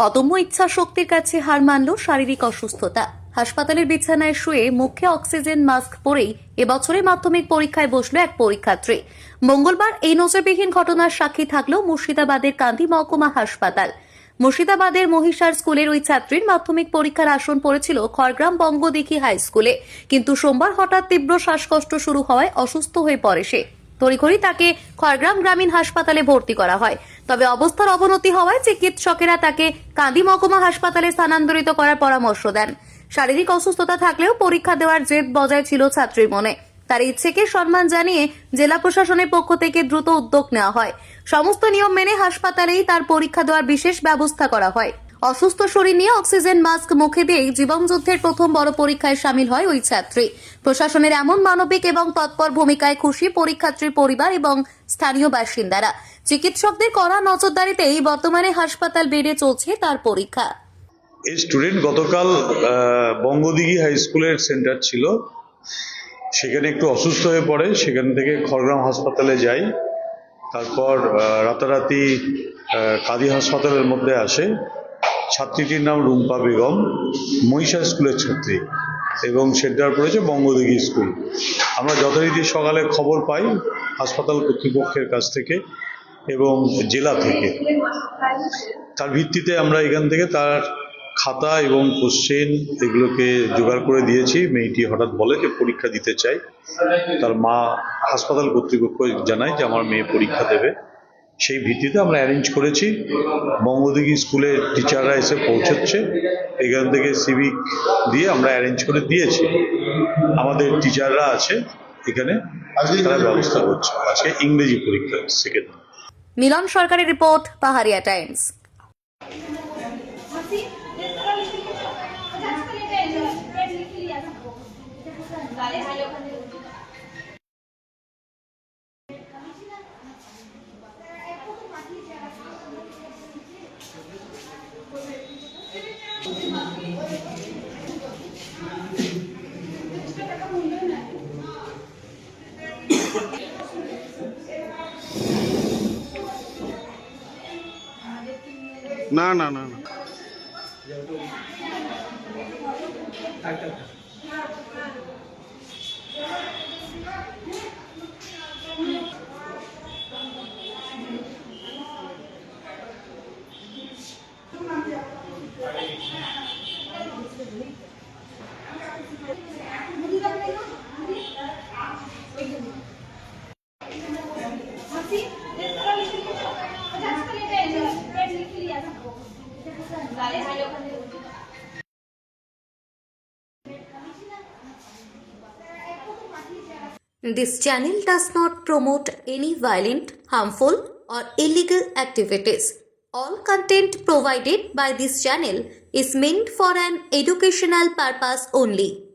অদম্য ইচ্ছা শক্তির কাছে হার মানল শারীরিক অসুস্থতা। হাসপাতালের বিছানায় শুয়ে মুখে অক্সিজেন মাস্ক পরেই এবছরের মাধ্যমিক পরীক্ষায় বসলো এক পরীক্ষার্থী। মঙ্গলবার এই নজিরবিহীন ঘটনার সাক্ষী থাকলো মুর্শিদাবাদের কান্দি মহকুমা হাসপাতাল। মুর্শিদাবাদের মহিষার স্কুলের ওই ছাত্রীর মাধ্যমিক পরীক্ষার আসন পড়েছিল খড়গ্রাম বঙ্গদিঘি হাই স্কুলে, কিন্তু সোমবার হঠাৎ তীব্র শ্বাসকষ্ট শুরু হওয়ায় অসুস্থ হয়ে পড়ে সে। তড়িঘড়ি তাকে খড়গ্রাম গ্রামীণ হাসপাতালে ভর্তি করা হয়, তবে অবস্থার অবনতি হওয়ায় চিকিৎসকেরা তাকে কান্দি মহকুমা হাসপাতালে স্থানান্তরিত করার পরামর্শ দেন। শারীরিক অসুস্থতা থাকলেও পরীক্ষা দেওয়ার জেদ বজায় ছিল ছাত্রীর মনে। তার ইচ্ছেকে সম্মান জানিয়ে জেলা প্রশাসনের পক্ষ থেকে দ্রুত উদ্যোগ নেওয়া হয়। সমস্ত নিয়ম মেনে হাসপাতালেই তার পরীক্ষা দেওয়ার বিশেষ ব্যবস্থা করা হয়। অসুস্থ শরীর নিয়ে অক্সিজেন মাস্ক মুখে দিয়েই জীবনযুদ্ধের প্রথম বড় পরীক্ষায় সামিল হয় ওই ছাত্রী। প্রশাসনের এমন মানবিক এবং তৎপর ভূমিকায় খুশি পরীক্ষার্থীর পরিবার এবং স্থানীয় বাসিন্দারা। চিকিৎসকদের কড়া নজরদারিতেই বর্তমানে হাসপাতাল বেডে চলছে তার পরীক্ষা। এই স্টুডেন্ট গতকাল বঙ্গদিঘি হাই স্কুলের সেন্টার ছিল, সেখানে একটু অসুস্থ হয়ে পড়ে, সেখান থেকে খড়গ্রাম হাসপাতালে যাই। তারপর রাতারাতি কাঁদি হাসপাতালের মধ্যে আসে। ছাত্রীটির নাম রুম্পা বেগম, মহিষা স্কুলের ছাত্রী এবং সেন্টার পড়েছে বঙ্গদিঘি স্কুল। আমরা যথারীতি সকালে খবর পাই হাসপাতাল কর্তৃপক্ষের কাছ থেকে এবং জেলা থেকে। তার ভিত্তিতে আমরা এখান থেকে তার খাতা এবং কোশ্চেন এগুলোকে জোগাড় করে দিয়েছি। মেয়েটি হঠাৎ বলে যে পরীক্ষা দিতে চাই। তার মা হাসপাতাল কর্তৃপক্ষ জানায় যে আমার মেয়ে পরীক্ষা দেবে। সেই ভিত্তিতে আমরা অ্যারেঞ্জ করেছি। বঙ্গদিঘি স্কুলের টিচাররা এসে পৌঁছচ্ছে, এখান থেকে সিভিক দিয়ে আমরা অ্যারেঞ্জ করে দিয়েছি। আমাদের টিচাররা আছে এখানে, তারা ব্যবস্থা করছে। আজকে ইংরেজি পরীক্ষা সেকেন্ড। মিলন সরকারের রিপোর্ট, পাহাড়িয়া টাইমস। না না না না This channel does not promote any violent, harmful, or illegal activities. All content provided by this channel is meant for an educational purpose only.